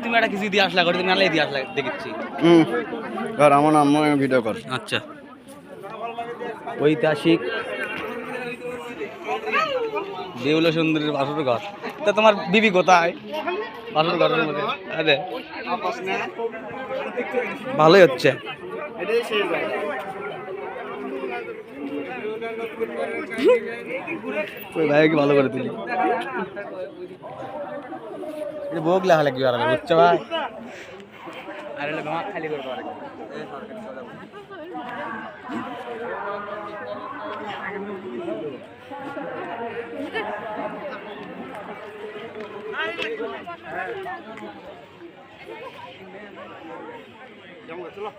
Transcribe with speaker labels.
Speaker 1: তুমি একটা কিছু ইতিহাস লাগো, তুমি নালে ইতিহাস দেখেছি।
Speaker 2: কর আমার নাম ভিডিও কর।
Speaker 1: আচ্ছা, ঐতিহাসিক দেউল সুন্দরীর বাসর ঘর। তা তোমার বিবি কোথায় বাসর ঘরের মধ্যে? আরে ভালোই হচ্ছে। ওই ভাইকে ভালো করে তুলি। এটা ভোগ লেখা লাগবে আর বুঝছো ভাই? আর হলো গামা খালি করে দেওয়া লাগবে। চলো